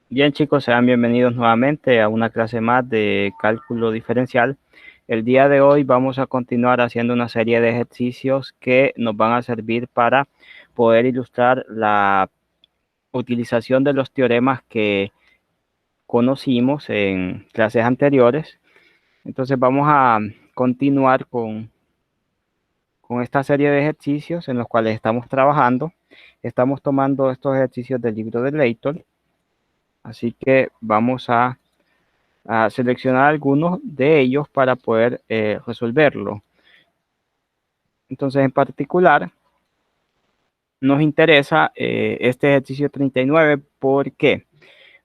Bien, chicos, sean bienvenidos nuevamente a una clase más de cálculo diferencial. El día de hoy vamos a continuar haciendo una serie de ejercicios que nos van a servir para poder ilustrar la utilización de los teoremas que conocimos en clases anteriores. Entonces vamos a continuar con esta serie de ejercicios en los cuales estamos trabajando. Estamos tomando estos ejercicios del libro de Layton. Así que vamos a seleccionar algunos de ellos para poder resolverlo. Entonces, en particular, nos interesa este ejercicio 39. ¿Por qué?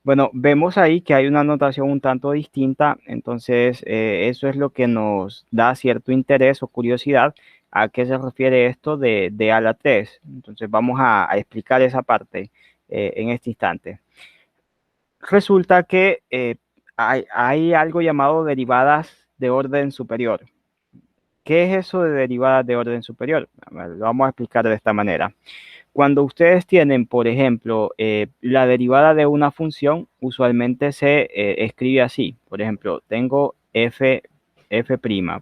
Bueno, vemos ahí que hay una notación un tanto distinta, entonces eso es lo que nos da cierto interés o curiosidad a qué se refiere esto de a la 3. Entonces vamos a explicar esa parte en este instante. Resulta que hay algo llamado derivadas de orden superior. ¿Qué es eso de derivadas de orden superior? Lo vamos a explicar de esta manera. Cuando ustedes tienen, por ejemplo, la derivada de una función, usualmente se escribe así. Por ejemplo, tengo f',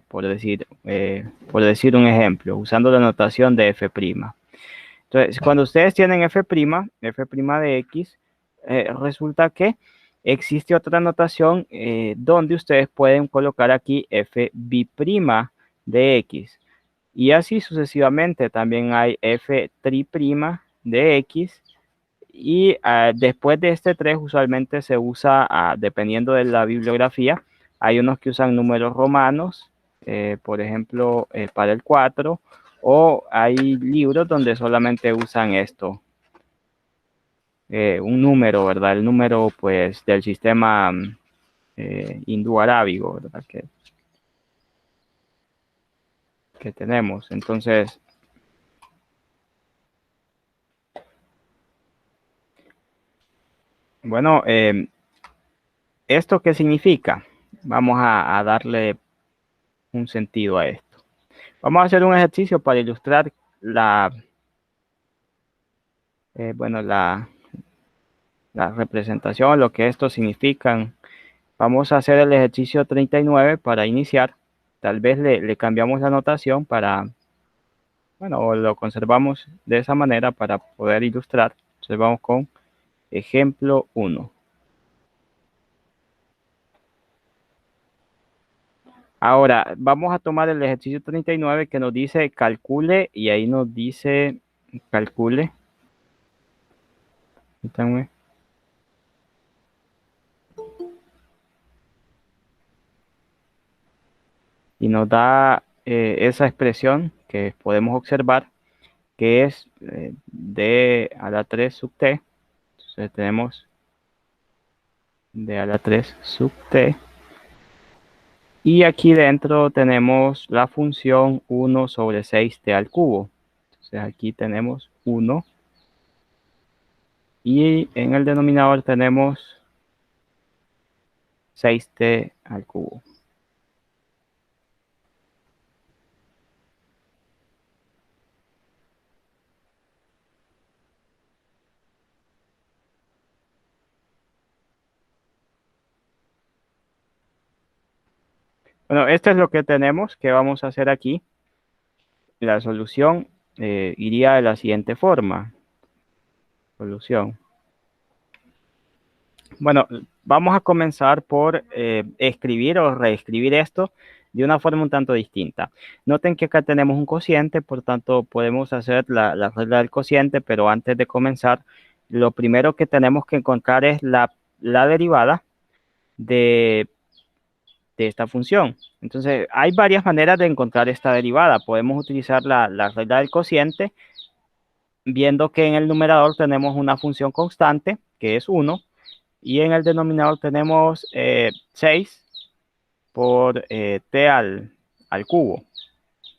por decir un ejemplo, usando la notación de f'. Entonces, cuando ustedes tienen f' de x, resulta que existe otra notación donde ustedes pueden colocar aquí f' de x. Y así sucesivamente. También hay f' de x. Y después de este 3 usualmente se usa, dependiendo de la bibliografía, hay unos que usan números romanos, por ejemplo, para el 4, o hay libros donde solamente usan esto, un número, ¿verdad? El número, pues, del sistema hindú-arábigo, ¿verdad? Que tenemos. Entonces, bueno, ¿esto qué significa? Vamos a darle un sentido a esto. Vamos a hacer un ejercicio para ilustrar bueno, la representación, lo que esto significan. Vamos a hacer el ejercicio 39 para iniciar. Tal vez le cambiamos la notación para, bueno, lo conservamos de esa manera para poder ilustrar. Entonces vamos con ejemplo 1. Ahora vamos a tomar el ejercicio 39 que nos dice calcule, y ahí nos dice calcule. Y nos da esa expresión que podemos observar, que es d a la 3 sub t. Entonces tenemos d a la 3 sub t. Y aquí dentro tenemos la función 1 sobre 6t al cubo. Entonces aquí tenemos 1. Y en el denominador tenemos 6t al cubo. Bueno, esto es lo que tenemos. ¿Qué vamos a hacer aquí? La solución iría de la siguiente forma. Solución. Bueno, vamos a comenzar por escribir o reescribir esto de una forma un tanto distinta. Noten que acá tenemos un cociente, por tanto podemos hacer la regla del cociente, pero antes de comenzar, lo primero que tenemos que encontrar es la derivada de esta función. Entonces, hay varias maneras de encontrar esta derivada. Podemos utilizar la regla del cociente, viendo que en el numerador tenemos una función constante, que es 1, y en el denominador tenemos 6 por t al cubo.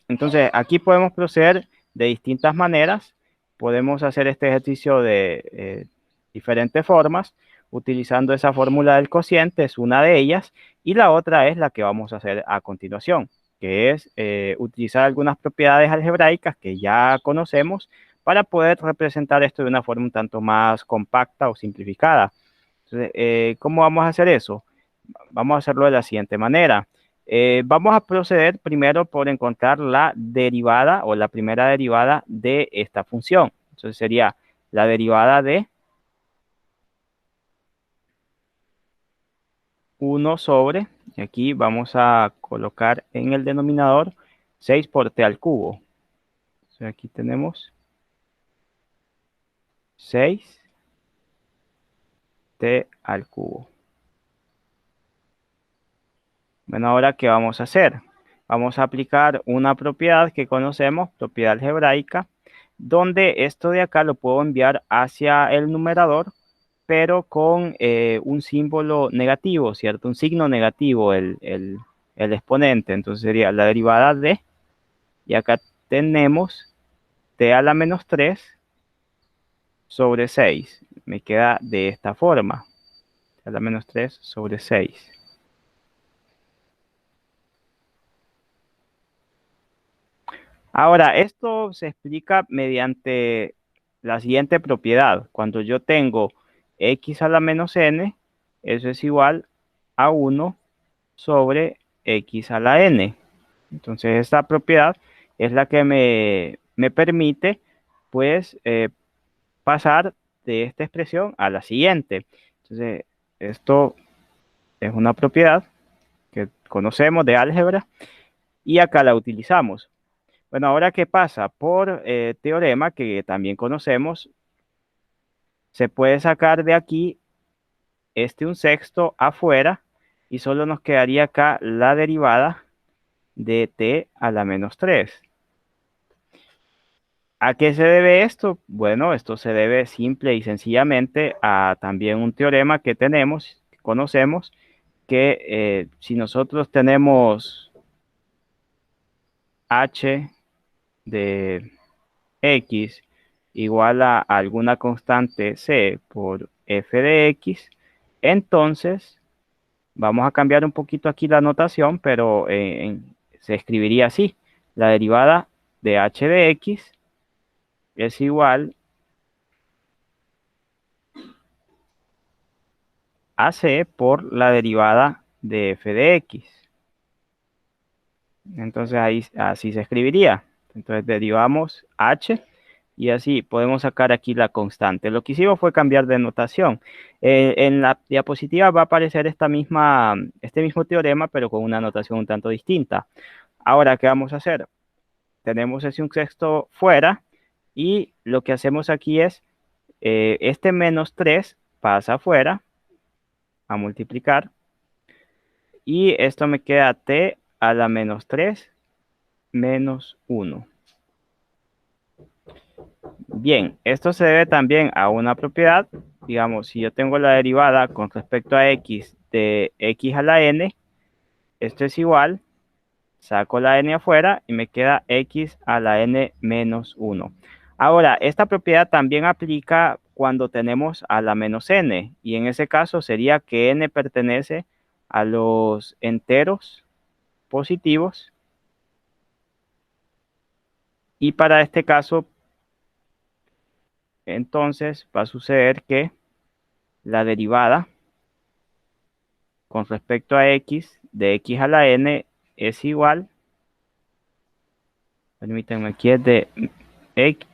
Entonces, aquí podemos proceder de distintas maneras. Podemos hacer este ejercicio de diferentes formas, utilizando esa fórmula del cociente, es una de ellas, y la otra es la que vamos a hacer a continuación, que es utilizar algunas propiedades algebraicas que ya conocemos para poder representar esto de una forma un tanto más compacta o simplificada. Entonces, ¿cómo vamos a hacer eso? Vamos a hacerlo de la siguiente manera. Vamos a proceder primero por encontrar la derivada o la primera derivada de esta función. Entonces sería la derivada de 1 sobre, y aquí vamos a colocar en el denominador 6 por t al cubo. Entonces aquí tenemos 6t al cubo. Bueno, ahora, ¿qué vamos a hacer? Vamos a aplicar una propiedad que conocemos, propiedad algebraica, donde esto de acá lo puedo enviar hacia el numerador, pero con un símbolo negativo, ¿cierto? Un signo negativo, el exponente. Entonces sería la derivada de, y acá tenemos t a la menos 3 sobre 6. Me queda de esta forma, t a la menos 3 sobre 6. Ahora, esto se explica mediante la siguiente propiedad. Cuando yo tengo x a la menos n, eso es igual a 1 sobre x a la n. Entonces, esta propiedad es la que me permite, pues, pasar de esta expresión a la siguiente. Entonces, esto es una propiedad que conocemos de álgebra y acá la utilizamos. Bueno, ahora, ¿qué pasa? Por teorema que también conocemos, se puede sacar de aquí un sexto afuera y solo nos quedaría acá la derivada de t a la menos 3. ¿A qué se debe esto? Bueno, esto se debe simple y sencillamente a también un teorema que tenemos, que conocemos, que si nosotros tenemos h de x igual a alguna constante c por f de x, entonces vamos a cambiar un poquito aquí la notación, pero se escribiría así: la derivada de h de x es igual a c por la derivada de f de x. Entonces ahí así se escribiría. Entonces derivamos h y así podemos sacar aquí la constante. Lo que hicimos fue cambiar de notación. En la diapositiva va a aparecer este mismo teorema, pero con una notación un tanto distinta. Ahora, ¿qué vamos a hacer? Tenemos ese un sexto fuera y lo que hacemos aquí es, este menos 3 pasa afuera a multiplicar y esto me queda t a la menos 3 menos 1. Bien, esto se debe también a una propiedad. Digamos, si yo tengo la derivada con respecto a x de x a la n, esto es igual, saco la n afuera y me queda x a la n menos 1. Ahora, esta propiedad también aplica cuando tenemos a la menos n, y en ese caso sería que n pertenece a los enteros positivos, y para este caso, entonces va a suceder que la derivada con respecto a x de x a la n es igual, permítanme, aquí es de x,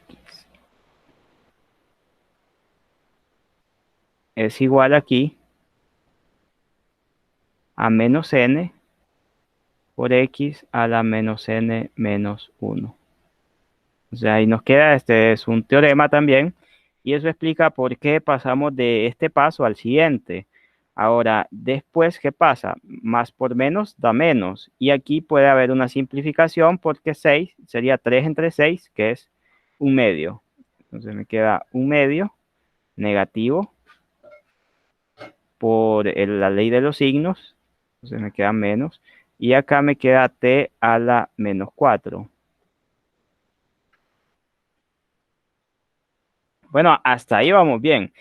es igual aquí a menos n por x a la menos n menos 1. O sea, ahí nos queda, este es un teorema también, y eso explica por qué pasamos de este paso al siguiente. Ahora, después, ¿qué pasa? Más por menos da menos, y aquí puede haber una simplificación porque 6 sería 3 entre 6, que es un medio. Entonces me queda un medio negativo por la ley de los signos, entonces me queda menos, y acá me queda t a la menos 4. Bueno, hasta ahí vamos bien.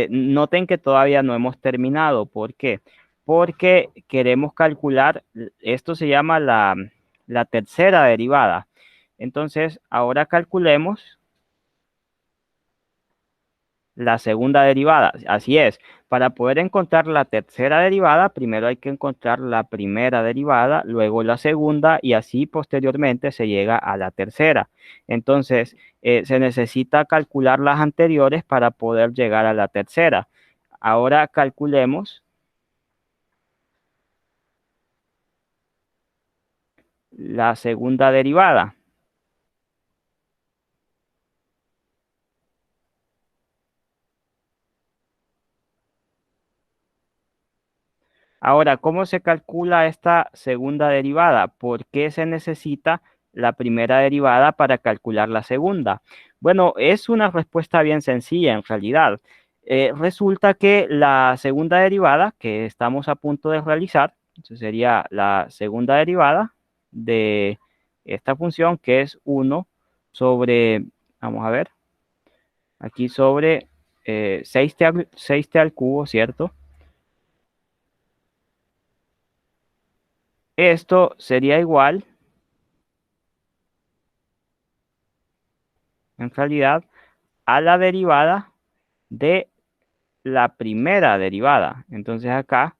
Noten que todavía no hemos terminado. ¿Por qué? Porque queremos calcular, esto se llama la tercera derivada. Entonces, ahora calculemos la segunda derivada. Así es, para poder encontrar la tercera derivada, primero hay que encontrar la primera derivada, luego la segunda y así posteriormente se llega a la tercera. Entonces, se necesita calcular las anteriores para poder llegar a la tercera. Ahora calculemos la segunda derivada. Ahora, ¿cómo se calcula esta segunda derivada? ¿Por qué se necesita la primera derivada para calcular la segunda? Bueno, es una respuesta bien sencilla en realidad. Resulta que la segunda derivada que estamos a punto de realizar, eso sería la segunda derivada de esta función que es 1 sobre, vamos a ver, aquí sobre 6t al cubo, ¿cierto? Esto sería igual, en realidad, a la derivada de la primera derivada. Entonces acá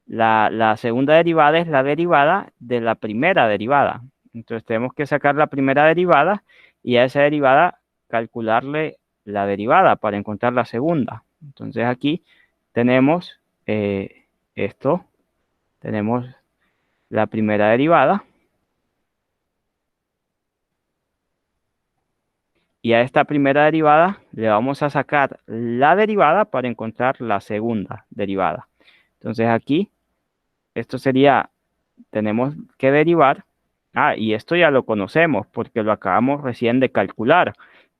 la segunda derivada es la derivada de la primera derivada. Entonces tenemos que sacar la primera derivada y a esa derivada calcularle la derivada para encontrar la segunda. Entonces aquí tenemos esto, tenemos la primera derivada. Y a esta primera derivada le vamos a sacar la derivada para encontrar la segunda derivada. Entonces aquí, esto sería, tenemos que derivar. Y esto ya lo conocemos porque lo acabamos recién de calcular,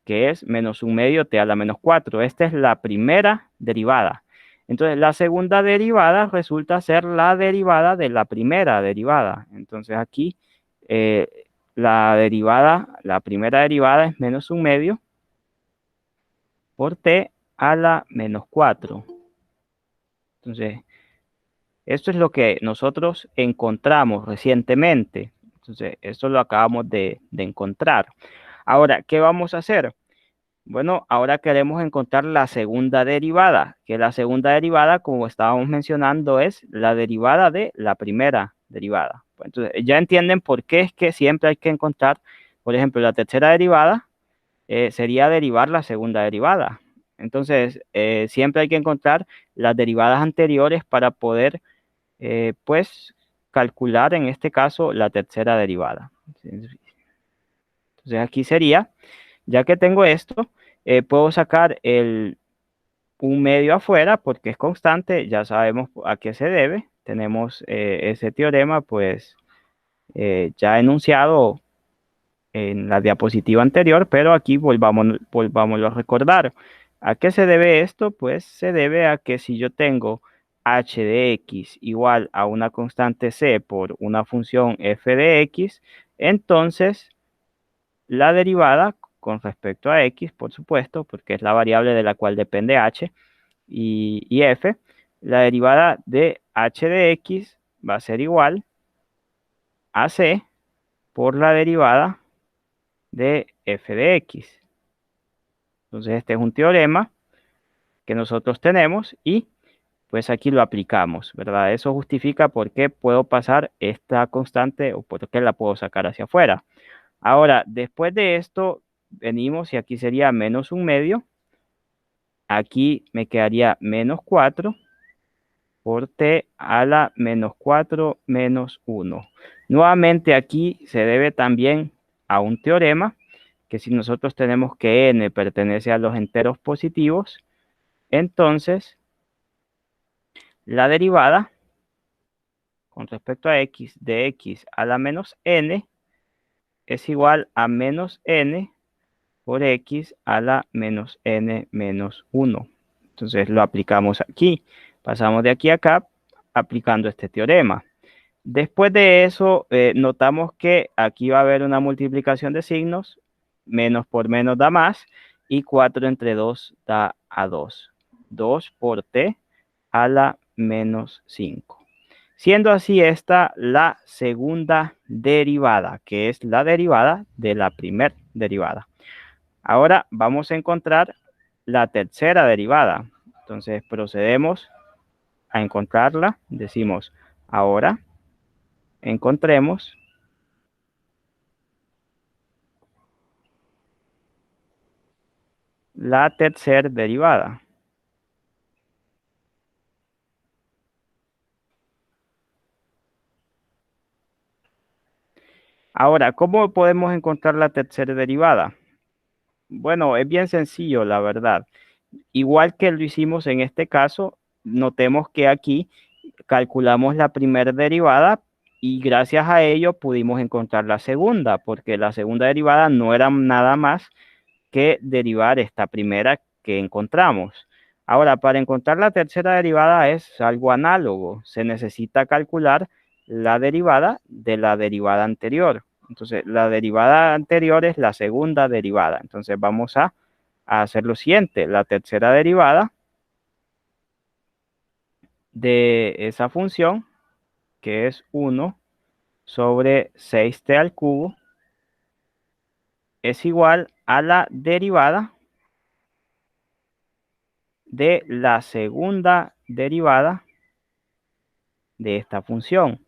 que es menos un medio t a la menos 4. Esta es la primera derivada. Entonces la segunda derivada resulta ser la derivada de la primera derivada. Entonces aquí eh, la primera derivada es menos un medio por t a la menos 4. Entonces, esto es lo que nosotros encontramos recientemente. Entonces, esto lo acabamos de encontrar. Ahora, ¿qué vamos a hacer? Bueno, ahora queremos encontrar la segunda derivada, que la segunda derivada, como estábamos mencionando, es la derivada de la primera derivada. Pues entonces, ya entienden por qué es que siempre hay que encontrar, por ejemplo, la tercera derivada sería derivar la segunda derivada. Entonces, siempre hay que encontrar las derivadas anteriores para poder, pues, calcular en este caso la tercera derivada. Entonces, aquí sería, ya que tengo esto, puedo sacar un medio afuera porque es constante, ya sabemos a qué se debe. Tenemos ese teorema, pues, ya enunciado en la diapositiva anterior, pero aquí volvámoslo a recordar. ¿A qué se debe esto? Pues se debe a que si yo tengo h de x igual a una constante c por una función f de x, entonces la derivada con respecto a x, por supuesto, porque es la variable de la cual depende h y f, la derivada de h de x va a ser igual a c por la derivada de f de x. Entonces este es un teorema que nosotros tenemos y pues aquí lo aplicamos, ¿verdad? Eso justifica por qué puedo pasar esta constante o por qué la puedo sacar hacia afuera. Ahora, después de esto, venimos y aquí sería menos un medio. Aquí me quedaría menos 4 por t a la menos 4 menos 1. Nuevamente aquí se debe también a un teorema que si nosotros tenemos que n pertenece a los enteros positivos, entonces la derivada con respecto a x de x a la menos n es igual a menos n por x a la menos n menos 1. Entonces lo aplicamos aquí. Pasamos de aquí a acá aplicando este teorema. Después de eso, notamos que aquí va a haber una multiplicación de signos. Menos por menos da más. Y 4 entre 2 da a 2. 2 por t a la menos 5. Siendo así esta la segunda derivada, que es la derivada de la primera derivada. Ahora vamos a encontrar la tercera derivada. Entonces procedemos a encontrarla. Decimos, ahora encontremos la tercera derivada. Ahora, ¿cómo podemos encontrar la tercera derivada? Bueno, es bien sencillo, la verdad. Igual que lo hicimos en este caso, notemos que aquí calculamos la primera derivada y gracias a ello pudimos encontrar la segunda, porque la segunda derivada no era nada más que derivar esta primera que encontramos. Ahora, para encontrar la tercera derivada es algo análogo. Se necesita calcular la derivada de la derivada anterior. Entonces, la derivada anterior es la segunda derivada. Entonces, vamos a hacer lo siguiente. La tercera derivada de esa función, que es 1 sobre 6t al cubo, es igual a la derivada de la segunda derivada de esta función,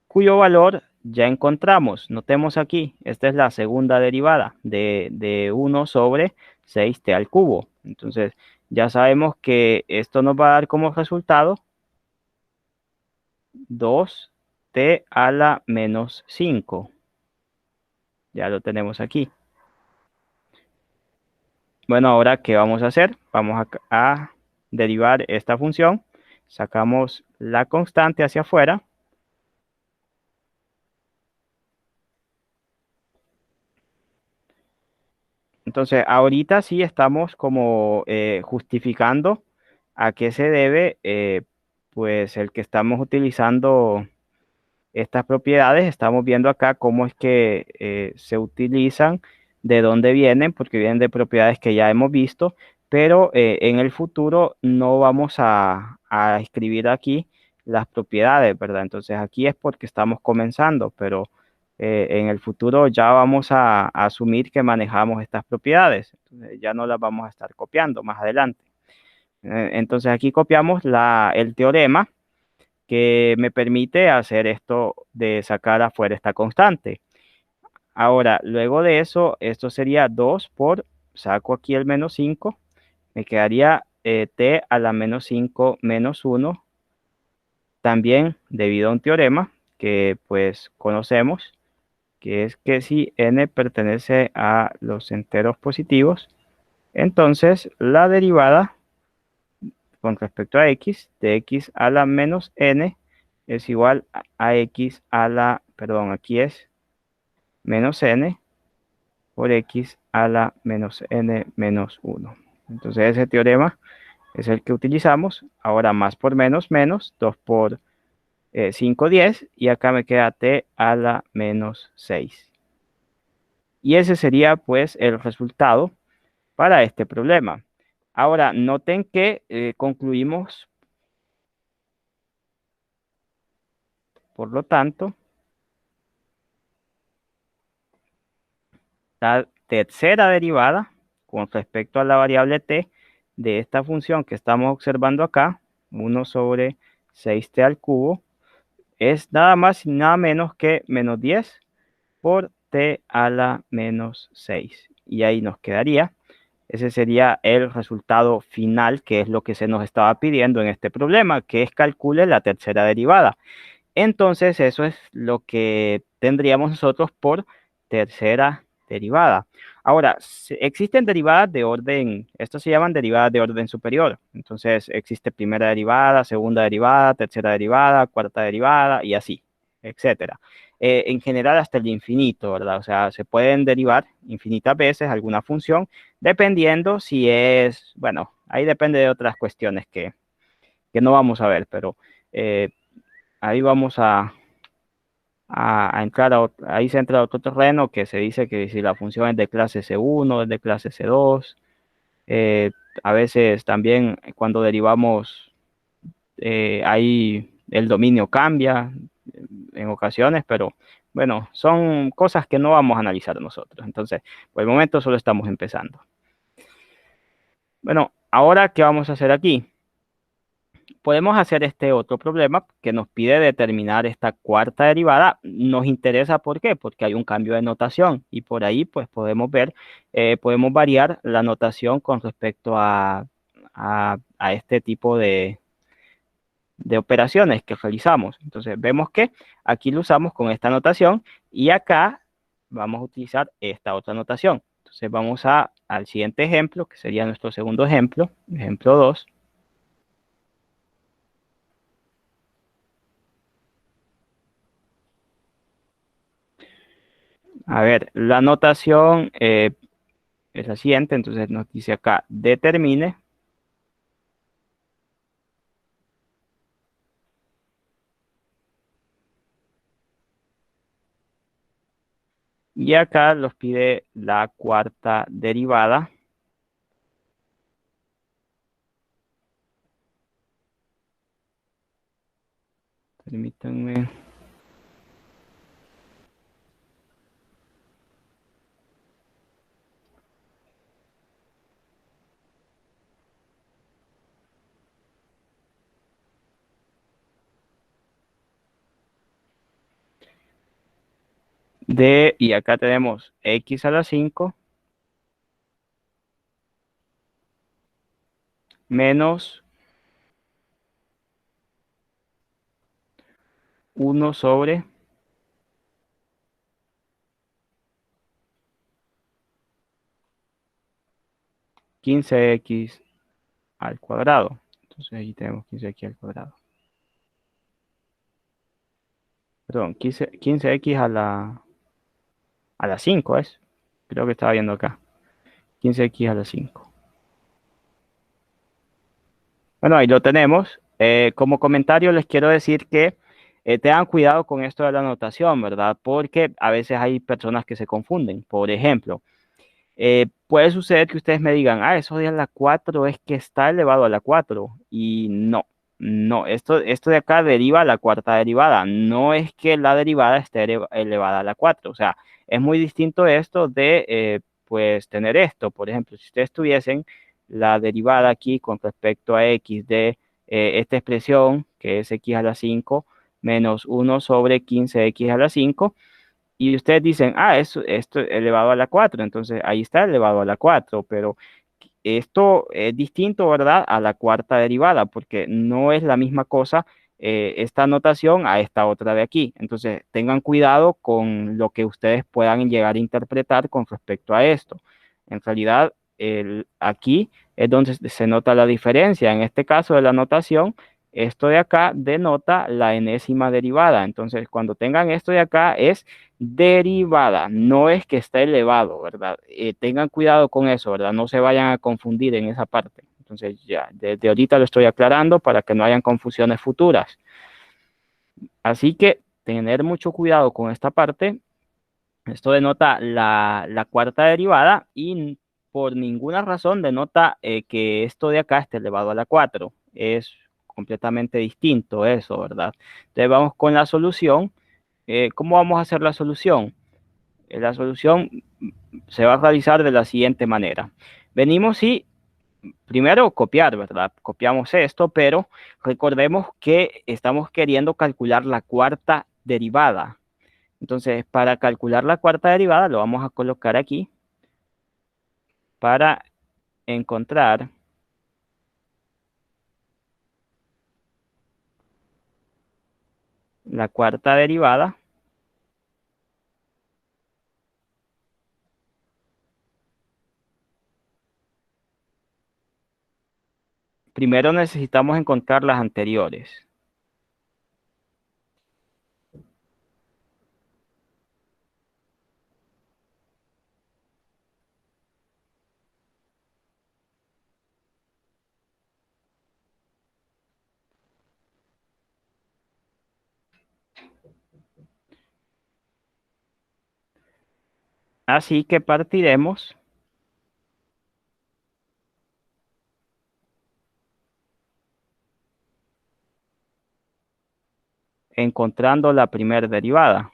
cuyo valor ya encontramos. Notemos aquí, esta es la segunda derivada de 1 sobre 6t al cubo. Entonces, ya sabemos que esto nos va a dar como resultado 2t a la menos 5. Ya lo tenemos aquí. Bueno, ahora, ¿qué vamos a hacer? Vamos a derivar esta función. Sacamos la constante hacia afuera. Entonces, ahorita sí estamos como justificando a qué se debe, pues el que estamos utilizando estas propiedades. Estamos viendo acá cómo es que se utilizan, de dónde vienen, porque vienen de propiedades que ya hemos visto, pero en el futuro no vamos a escribir aquí las propiedades, ¿verdad? Entonces aquí es porque estamos comenzando, pero en el futuro ya vamos a asumir que manejamos estas propiedades. Entonces, ya no las vamos a estar copiando más adelante. Entonces aquí copiamos el teorema que me permite hacer esto de sacar afuera esta constante. Ahora, luego de eso, esto sería 2 por, saco aquí el menos 5, me quedaría t a la menos 5 menos 1, también debido a un teorema que pues conocemos, que es que si n pertenece a los enteros positivos, entonces la derivada con respecto a x de x a la menos n es igual a x a la, perdón, aquí es menos n por x a la menos n menos 1. Entonces ese teorema es el que utilizamos. Ahora más por menos, menos, 2 por 5, 10, y acá me queda t a la menos 6. Y ese sería pues el resultado para este problema. Ahora, noten que concluimos, por lo tanto, la tercera derivada con respecto a la variable t de esta función que estamos observando acá, 1 sobre 6t al cubo, es nada más y nada menos que menos 10 por t a la menos 6. Y ahí nos quedaría. Ese sería el resultado final, que es lo que se nos estaba pidiendo en este problema, que es calcule la tercera derivada. Entonces, eso es lo que tendríamos nosotros por tercera derivada. Ahora, existen derivadas de orden, estas se llaman derivadas de orden superior. Entonces, existe primera derivada, segunda derivada, tercera derivada, cuarta derivada y así, etcétera. En general, hasta el infinito, ¿verdad? O sea, se pueden derivar infinitas veces alguna función, dependiendo si es, bueno, ahí depende de otras cuestiones que no vamos a ver, pero ahí vamos a entrar, ahí se entra a otro terreno que se dice que si la función es de clase C1, es de clase C2, a veces también cuando derivamos, ahí el dominio cambia en ocasiones, pero bueno, son cosas que no vamos a analizar nosotros. Entonces, por el momento solo estamos empezando. Bueno, ahora, ¿qué vamos a hacer aquí? Podemos hacer este otro problema que nos pide determinar esta cuarta derivada. Nos interesa, ¿por qué? Porque hay un cambio de notación y por ahí pues podemos ver, podemos variar la notación con respecto a este tipo de operaciones que realizamos. Entonces vemos que aquí lo usamos con esta notación y acá vamos a utilizar esta otra notación. Entonces vamos al siguiente ejemplo, que sería nuestro segundo ejemplo, ejemplo 2. A ver, la notación es la siguiente, entonces nos dice acá, determine. Y acá nos pide la cuarta derivada. Permítanme. Y acá tenemos x a la 5 menos 1 sobre 15x al cuadrado. Entonces ahí tenemos 15x al cuadrado. Perdón, 15x a la 5 es. Creo que estaba viendo acá. 15x a la 5. Bueno, ahí lo tenemos. Como comentario les quiero decir que tengan cuidado con esto de la notación, ¿verdad? Porque a veces hay personas que se confunden. Por ejemplo, puede suceder que ustedes me digan, eso de a la 4 es que está elevado a la 4. Y no, no, esto de acá deriva a la cuarta derivada. No es que la derivada esté elevada a la 4. O sea, es muy distinto esto de, pues, tener esto. Por ejemplo, si ustedes tuviesen la derivada aquí con respecto a x de esta expresión, que es x a la 5 menos 1 sobre 15x a la 5 y ustedes dicen, esto es elevado a la 4, entonces ahí está elevado a la 4, pero esto es distinto, ¿verdad? A la cuarta derivada, porque no es la misma cosa esta notación a esta otra de aquí. Entonces, tengan cuidado con lo que ustedes puedan llegar a interpretar con respecto a esto. En realidad, aquí es donde se nota la diferencia. En este caso de la notación, esto de acá denota la enésima derivada. Entonces, cuando tengan esto de acá es derivada, no es que está elevado, ¿verdad? Tengan cuidado con eso, ¿verdad? No se vayan a confundir en esa parte. Entonces, ya, desde ahorita lo estoy aclarando para que no hayan confusiones futuras. Así que tener mucho cuidado con esta parte. Esto denota la cuarta derivada y por ninguna razón denota que esto de acá esté elevado a la 4. Es completamente distinto eso, ¿verdad? Entonces vamos con la solución. ¿Cómo vamos a hacer la solución? La solución se va a realizar de la siguiente manera. Venimos y primero copiar, ¿verdad? Copiamos esto, pero recordemos que estamos queriendo calcular la cuarta derivada. Entonces, para calcular la cuarta derivada, lo vamos a colocar aquí para encontrar la cuarta derivada. Primero necesitamos encontrar las anteriores. Así que partiremos encontrando la primera derivada.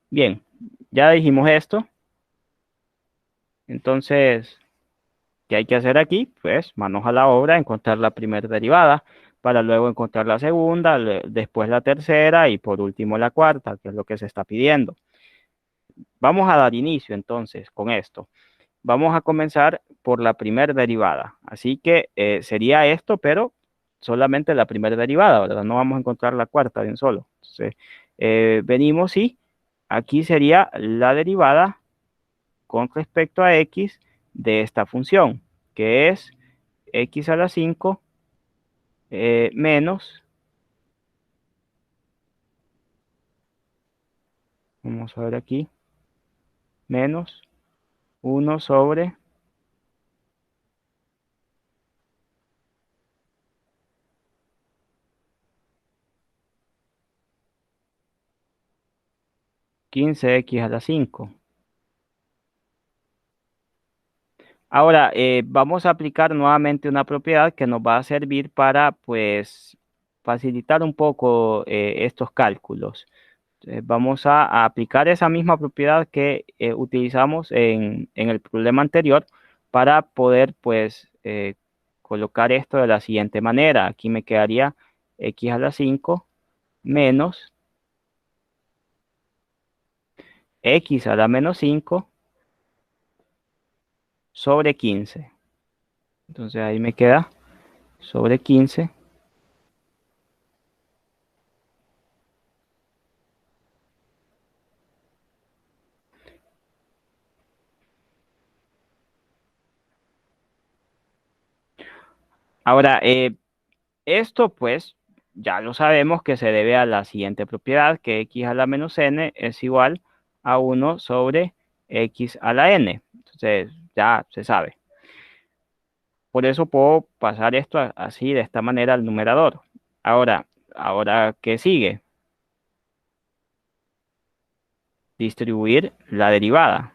Bien, ya dijimos esto. Entonces, ¿qué hay que hacer aquí? Pues manos a la obra, encontrar la primera derivada para luego encontrar la segunda, después la tercera y por último la cuarta, que es lo que se está pidiendo. Vamos a dar inicio entonces con esto. Vamos a comenzar por la primera derivada. Así que sería esto, pero solamente la primera derivada, ¿verdad? No vamos a encontrar la cuarta de un solo. Entonces, venimos y aquí sería la derivada con respecto a x de esta función, que es x a la 5 menos, vamos a ver aquí, menos 1 sobre 15x a la 5. Ahora, vamos a aplicar nuevamente una propiedad que nos va a servir para, pues, facilitar un poco estos cálculos. Vamos a aplicar esa misma propiedad que utilizamos en el problema anterior para poder, pues, colocar esto de la siguiente manera. Aquí me quedaría x a la 5 menos x a la menos 5 sobre 15. Entonces ahí me queda sobre 15. Ahora, esto pues ya lo sabemos que se debe a la siguiente propiedad, que x a la menos n es igual a 1 sobre x a la n. Entonces ya se sabe. Por eso puedo pasar esto así, de esta manera, al numerador. Ahora, ¿qué sigue? Distribuir la derivada.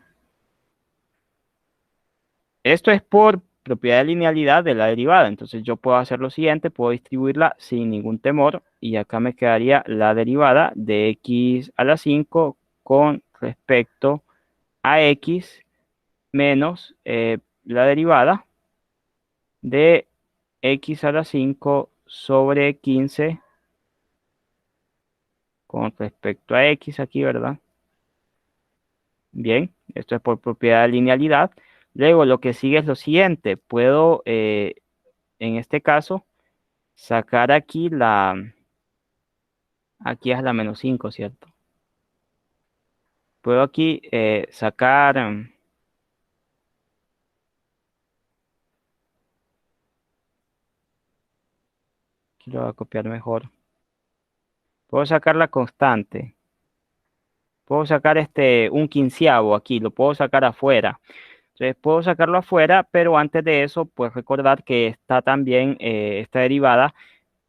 Esto es por propiedad de linealidad de la derivada. Entonces yo puedo hacer lo siguiente, puedo distribuirla sin ningún temor y acá me quedaría la derivada de x a la 5 con respecto a x menos la derivada de x a la 5 sobre 15 con respecto a x aquí, ¿verdad? Bien, esto es por propiedad de linealidad. Luego lo que sigue es lo siguiente, puedo en este caso sacar aquí es la menos 5, ¿cierto? Puedo aquí sacar, aquí lo voy a copiar mejor. Puedo sacar la constante. Puedo sacar un quinceavo aquí, lo puedo sacar afuera. Entonces puedo sacarlo afuera, pero antes de eso, pues recordar que está también esta derivada,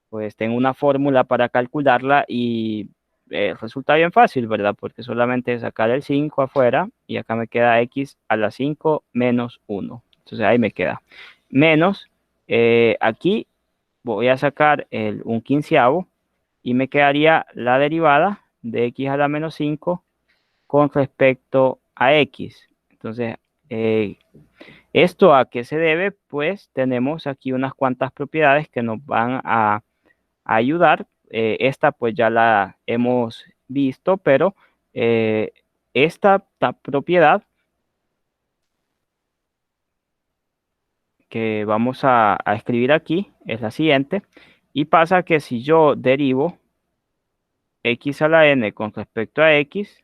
pues tengo una fórmula para calcularla y resulta bien fácil, ¿verdad? Porque solamente es sacar el 5 afuera y acá me queda x a la 5 menos 1. Entonces ahí me queda menos, aquí voy a sacar un quinceavo y me quedaría la derivada de x a la menos 5 con respecto a x. Entonces, ¿esto a qué se debe? Pues tenemos aquí unas cuantas propiedades que nos van a ayudar. Esta pues ya la hemos visto, pero esta propiedad que vamos a escribir aquí es la siguiente. Y pasa que si yo derivo x a la n con respecto a x,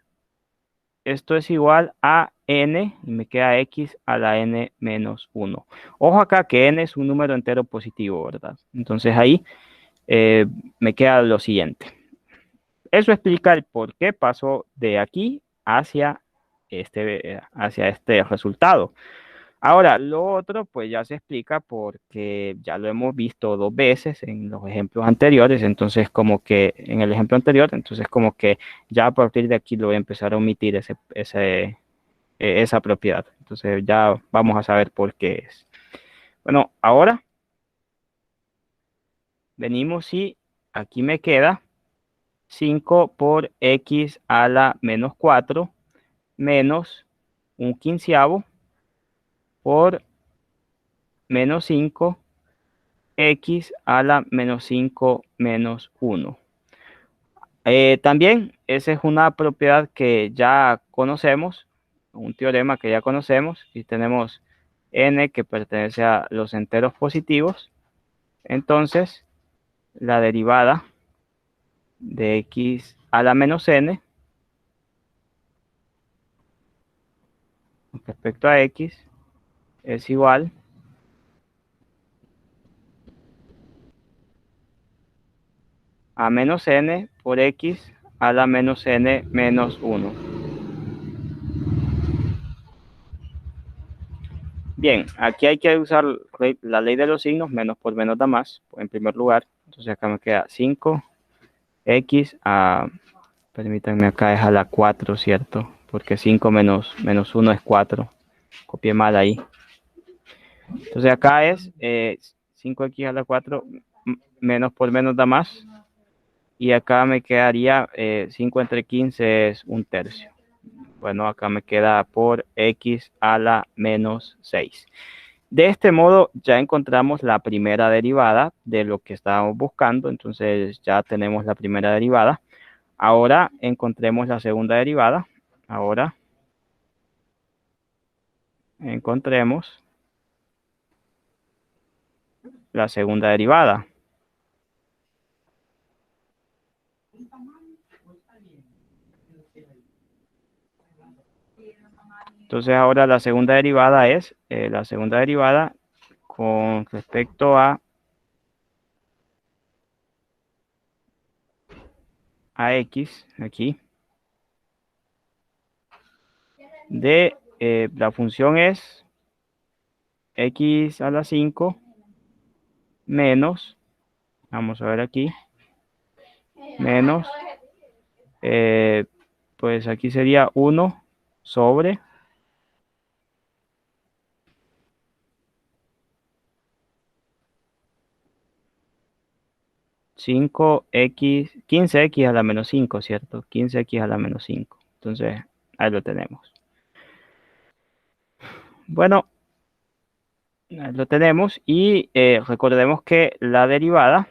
esto es igual a n y me queda x a la n menos 1. Ojo acá que n es un número entero positivo, ¿verdad? Entonces ahí me queda lo siguiente. Eso explica el por qué pasó de aquí hacia este resultado. Ahora, lo otro, pues ya se explica porque ya lo hemos visto dos veces en los ejemplos anteriores, entonces como que en el ejemplo anterior, entonces como que ya a partir de aquí lo voy a empezar a omitir esa propiedad. Entonces ya vamos a saber por qué es. Bueno, ahora venimos y aquí me queda 5 por x a la menos 4 menos un quinceavo por menos 5 x a la menos 5 menos 1. También esa es una propiedad que ya conocemos, un teorema que ya conocemos, y tenemos n que pertenece a los enteros positivos. Entonces, la derivada de x a la menos n respecto a x es igual a menos n por x a la menos n menos 1. Bien, aquí hay que usar la ley de los signos, menos por menos da más, en primer lugar. Entonces acá me queda 5x a, permítanme, acá es a la 4, ¿cierto? Porque 5 menos 1 es 4. Copié mal ahí. Entonces acá es 5x a la 4 menos por menos da más. Y acá me quedaría 5 entre 15 es un tercio. Bueno, acá me queda por x a la menos 6. De este modo ya encontramos la primera derivada de lo que estábamos buscando. Entonces ya tenemos la primera derivada. Ahora encontremos la segunda derivada. Ahora encontremos la segunda derivada. Entonces ahora la segunda derivada es la segunda derivada con respecto a x aquí de la función es x a la 5 menos, vamos a ver aquí, menos, pues aquí sería 1 sobre 5x, 15x a la menos 5, ¿cierto? 15x a la menos 5. Entonces, ahí lo tenemos. Bueno, ahí lo tenemos y recordemos que la derivada,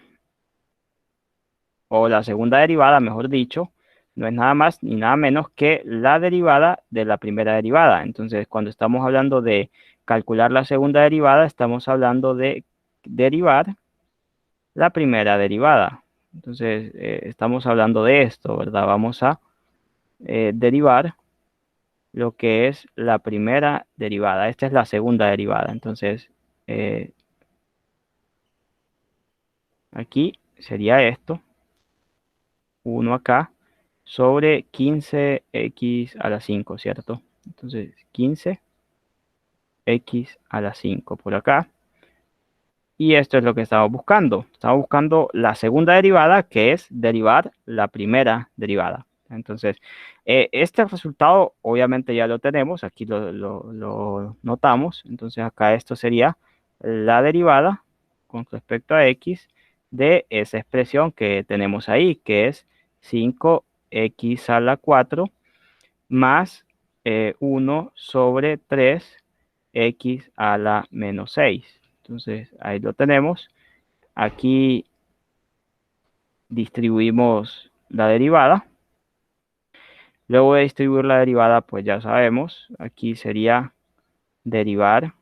o la segunda derivada, mejor dicho, no es nada más ni nada menos que la derivada de la primera derivada. Entonces, cuando estamos hablando de calcular la segunda derivada, estamos hablando de derivar la primera derivada. Entonces, estamos hablando de esto, ¿verdad? Vamos a derivar lo que es la primera derivada. Esta es la segunda derivada. Entonces, aquí sería esto, 1 acá, sobre 15x a la 5, ¿cierto? Entonces, 15x a la 5 por acá. Y esto es lo que estamos buscando. Estamos buscando la segunda derivada, que es derivar la primera derivada. Entonces, este resultado obviamente ya lo tenemos. Aquí lo notamos. Entonces, acá esto sería la derivada con respecto a x de esa expresión que tenemos ahí, que es 5x a la 4 más 1 sobre 3x a la menos 6. Entonces, ahí lo tenemos. Aquí distribuimos la derivada. Luego de distribuir la derivada, pues ya sabemos, aquí sería derivar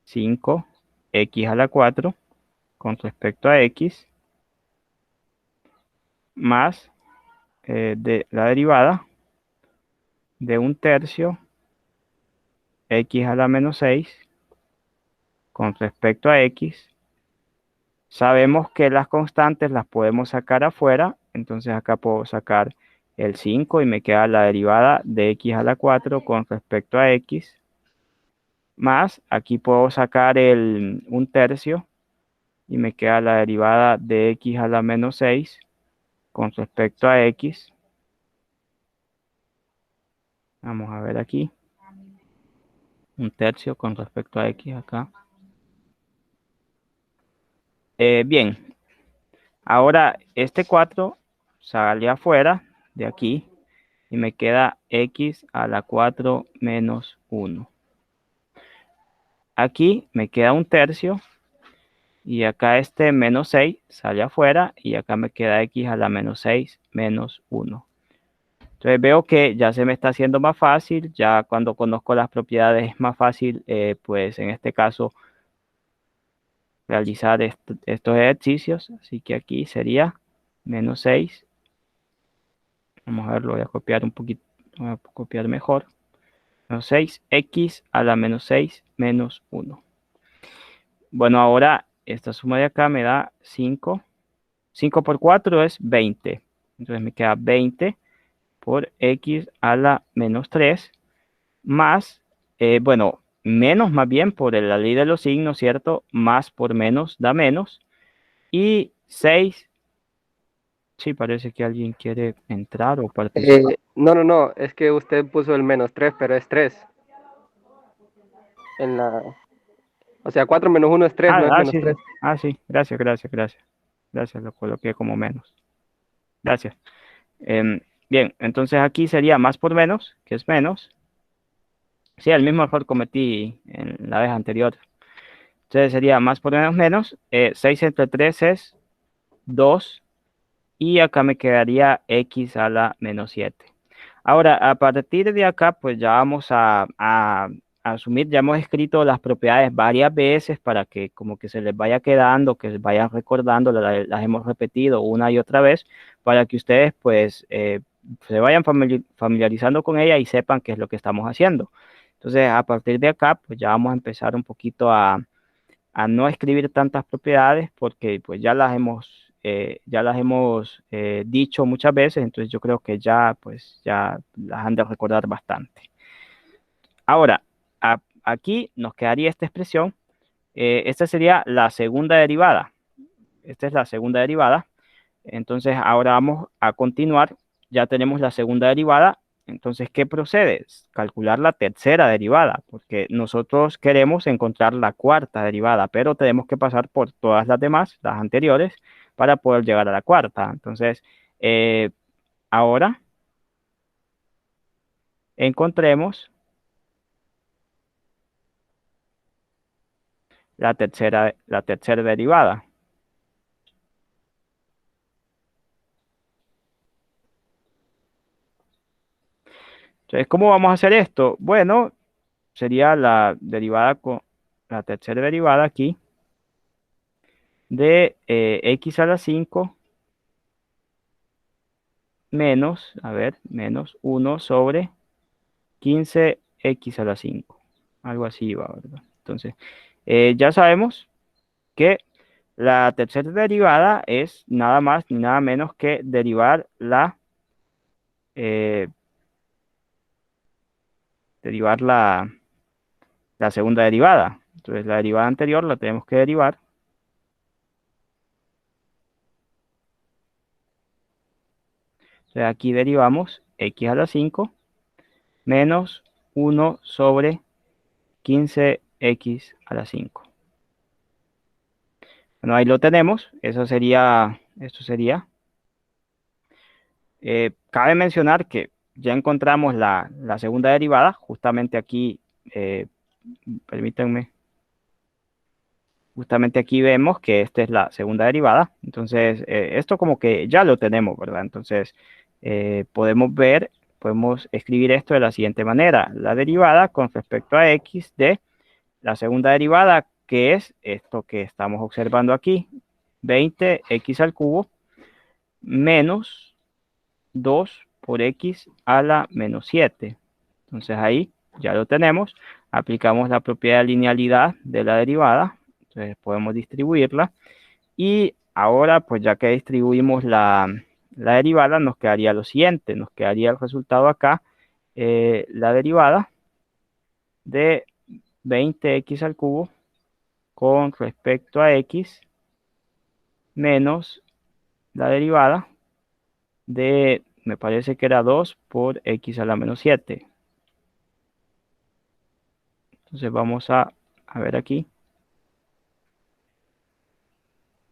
5x a la 4 con respecto a x más de la derivada de un tercio x a la menos 6 con respecto a x. Sabemos que las constantes las podemos sacar afuera, entonces acá puedo sacar el 5 y me queda la derivada de x a la 4 con respecto a x, más aquí puedo sacar un tercio y me queda la derivada de x a la menos 6 con respecto a x. Vamos a ver aquí, un tercio con respecto a x acá. Bien, ahora este 4 sale afuera de aquí y me queda x a la 4 menos 1. Aquí me queda un tercio y acá este menos 6 sale afuera y acá me queda x a la menos 6 menos 1. Entonces veo que ya se me está haciendo más fácil, ya cuando conozco las propiedades es más fácil, pues en este caso, realizar estos ejercicios. Así que aquí sería menos 6. Vamos a ver, lo voy a copiar un poquito, voy a copiar mejor. Menos 6x a la menos 6 menos 1. Bueno, ahora esta suma de acá me da 5. 5 por 4 es 20. Entonces me queda 20 por x a la menos 3 más, bueno, menos más bien por la ley de los signos, ¿cierto? Más por menos da menos. Y 6, sí, parece que alguien quiere entrar o participar. No, es que usted puso el menos 3, pero es 3. En la... O sea, 4 menos 1 es 3, no es menos Sí, sí. 3. Sí, gracias, gracias, gracias. Gracias, lo coloqué como menos. Gracias. Bien, entonces aquí sería más por menos, que es menos. Sí, el mismo error cometí en la vez anterior. Entonces sería más por menos menos. 6 entre 3 es 2. Y acá me quedaría x a la menos 7. Ahora, a partir de acá, pues ya vamos a asumir, ya hemos escrito las propiedades varias veces para que como que se les vaya quedando, que se vayan recordando, las hemos repetido una y otra vez, para que ustedes pues se vayan familiarizando con ella y sepan qué es lo que estamos haciendo. Entonces, a partir de acá, pues ya vamos a empezar un poquito a no escribir tantas propiedades porque pues ya las hemos dicho muchas veces, entonces yo creo que ya pues ya las han de recordar bastante. Ahora, aquí nos quedaría esta expresión. Esta sería la segunda derivada. Esta es la segunda derivada. Entonces ahora vamos a continuar. Ya tenemos la segunda derivada. Entonces, ¿qué procede? Calcular la tercera derivada, porque nosotros queremos encontrar la cuarta derivada, pero tenemos que pasar por todas las demás, las anteriores, para poder llegar a la cuarta. Entonces, ahora encontremos la tercera derivada. Entonces, ¿cómo vamos a hacer esto? Bueno, sería la derivada con la tercera derivada aquí de x a la 5 menos, a ver, menos 1 sobre 15x a la 5. Algo así va, ¿verdad? Entonces, ya sabemos que la tercera derivada es nada más ni nada menos que eh, derivar la segunda derivada. Entonces, la derivada anterior la tenemos que derivar. Entonces, aquí derivamos x a la 5 menos 1 sobre 15x a la 5. Bueno, ahí lo tenemos. Esto sería. Cabe mencionar que ya encontramos la segunda derivada. Justamente aquí, permítanme, justamente aquí vemos que esta es la segunda derivada. Entonces, esto como que ya lo tenemos, ¿verdad? Entonces, podemos escribir esto de la siguiente manera. La derivada con respecto a x de la segunda derivada, que es esto que estamos observando aquí, 20x al cubo menos 2 por x a la menos 7. Entonces ahí ya lo tenemos. Aplicamos la propiedad de linealidad de la derivada. Entonces podemos distribuirla. Y ahora, pues ya que distribuimos la derivada, nos quedaría lo siguiente. Nos quedaría el resultado acá. La derivada de 20x al cubo con respecto a x menos la derivada de, me parece que era 2 por x a la menos 7. Entonces vamos a ver aquí.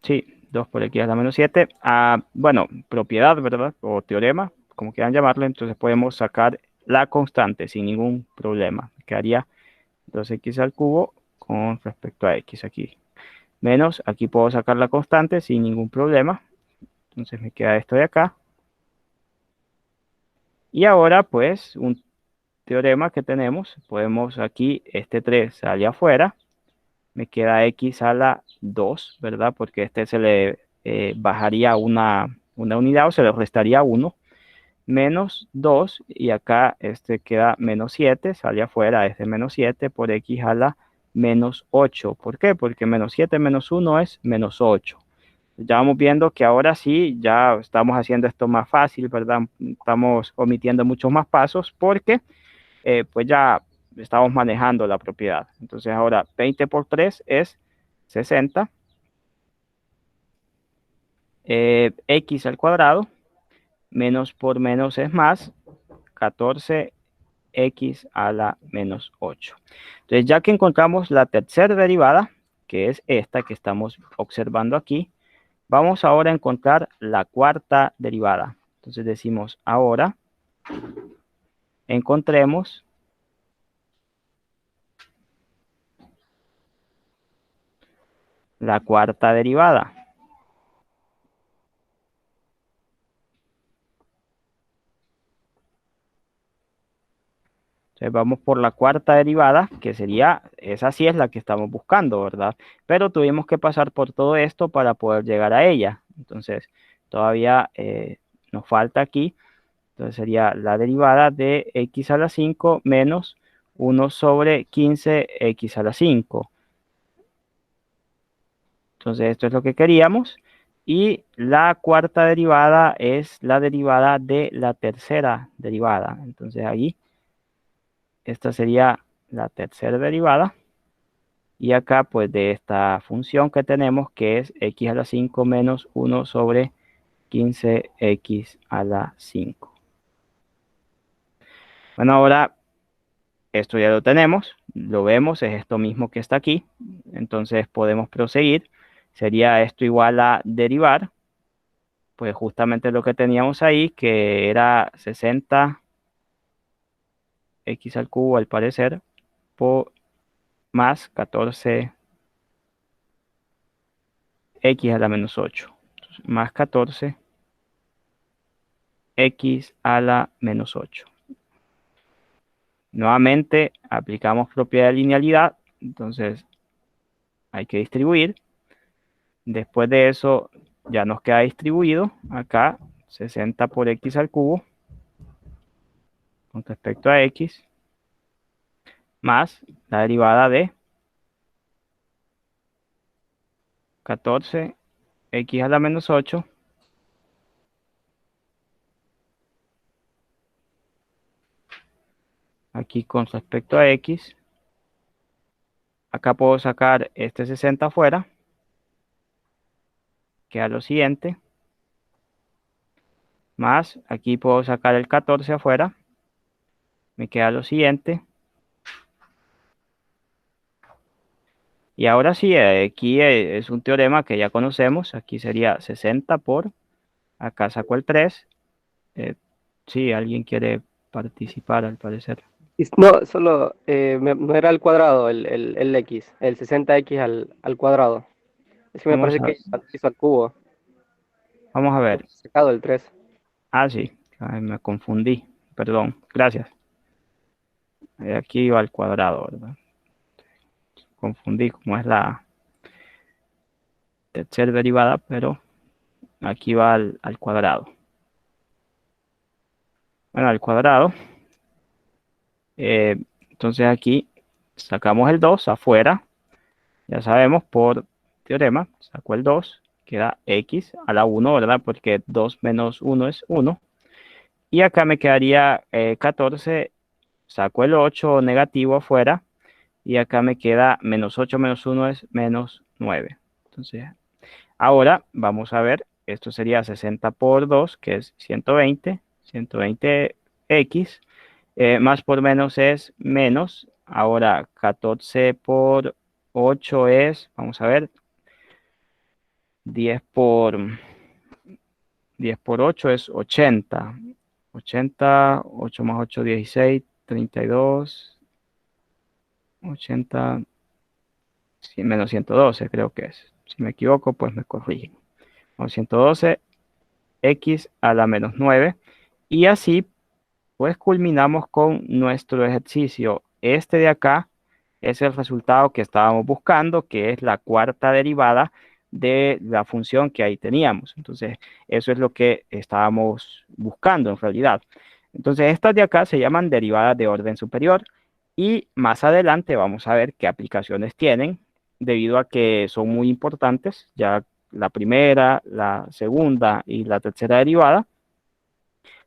Sí, 2 por x a la menos 7. Bueno, propiedad, ¿verdad? O teorema, como quieran llamarlo. Entonces podemos sacar la constante sin ningún problema. Quedaría 2x al cubo con respecto a x aquí. Menos, aquí puedo sacar la constante sin ningún problema. Entonces me queda esto de acá. Y ahora, pues, un teorema que tenemos, podemos aquí, este 3 sale afuera. Me queda x a la 2, ¿verdad? Porque este se le bajaría una unidad o se le restaría 1. Menos 2 y acá este queda menos 7, sale afuera este menos 7 por x a la menos 8. ¿Por qué? Porque menos 7 menos 1 es menos 8. Ya vamos viendo que ahora sí, ya estamos haciendo esto más fácil, ¿verdad? Estamos omitiendo muchos más pasos porque pues ya estamos manejando la propiedad. Entonces ahora 20 por 3 es 60. X al cuadrado, menos por menos es más, 14x a la menos 8. Entonces ya que encontramos la tercera derivada, que es esta que estamos observando aquí, vamos ahora a encontrar la cuarta derivada. Entonces decimos ahora, encontremos la cuarta derivada. Entonces vamos por la cuarta derivada, que sería, esa sí es la que estamos buscando, ¿verdad? Pero tuvimos que pasar por todo esto para poder llegar a ella. Entonces todavía nos falta aquí. Entonces sería la derivada de x a la 5 menos 1 sobre 15x a la 5. Entonces esto es lo que queríamos. Y la cuarta derivada es la derivada de la tercera derivada. Entonces ahí, esta sería la tercera derivada. Y acá pues de esta función que tenemos que es x a la 5 menos 1 sobre 15x a la 5. Bueno, ahora esto ya lo tenemos, lo vemos, es esto mismo que está aquí. Entonces podemos proseguir. Sería esto igual a derivar, pues justamente lo que teníamos ahí, que era 60x al cubo al parecer, por más 14x a la menos 8. Entonces, más 14x a la menos 8. Nuevamente aplicamos propiedad de linealidad, entonces hay que distribuir. Después de eso ya nos queda distribuido acá 60 por x al cubo con respecto a x más la derivada de 14x a la menos 8 aquí con respecto a x. Acá puedo sacar este 60 afuera, queda lo siguiente, más aquí puedo sacar el 14 afuera, me queda lo siguiente. Y ahora sí, aquí es un teorema que ya conocemos. Aquí sería 60 por, acá saco el 3. Sí, alguien quiere participar al parecer. No, solo no era al cuadrado el x, el 60x al cuadrado. Es que me Vamos parece a, que hizo al cubo. vamos a ver. Hemos sacado el 3. Ah, sí, ay, me confundí. Perdón, gracias. Aquí va al cuadrado, ¿verdad? Confundí cómo es la tercera derivada, pero aquí va al cuadrado. Bueno, al cuadrado. Entonces aquí sacamos el 2 afuera. Ya sabemos por teorema, saco el 2, queda x a la 1, ¿verdad? Porque 2 menos 1 es 1. Y acá me quedaría 14, saco el 8 negativo afuera. Y acá me queda menos 8 menos 1 es menos 9. Entonces, ahora vamos a ver, esto sería 60 por 2, que es 120, 120x, más por menos es menos. Ahora 14 por 8 es, vamos a ver, 10 por 8 es 80. 80, 8 más 8, 16, 32, 80, sí, menos 112 creo que es. Si me equivoco, pues me corrigen. 112 x a la menos 9. Y así, pues culminamos con nuestro ejercicio. Este de acá es el resultado que estábamos buscando, que es la cuarta derivada de la función que ahí teníamos. Entonces, eso es lo que estábamos buscando en realidad. Entonces, estas de acá se llaman derivadas de orden superior y más adelante vamos a ver qué aplicaciones tienen debido a que son muy importantes, ya la primera, la segunda y la tercera derivada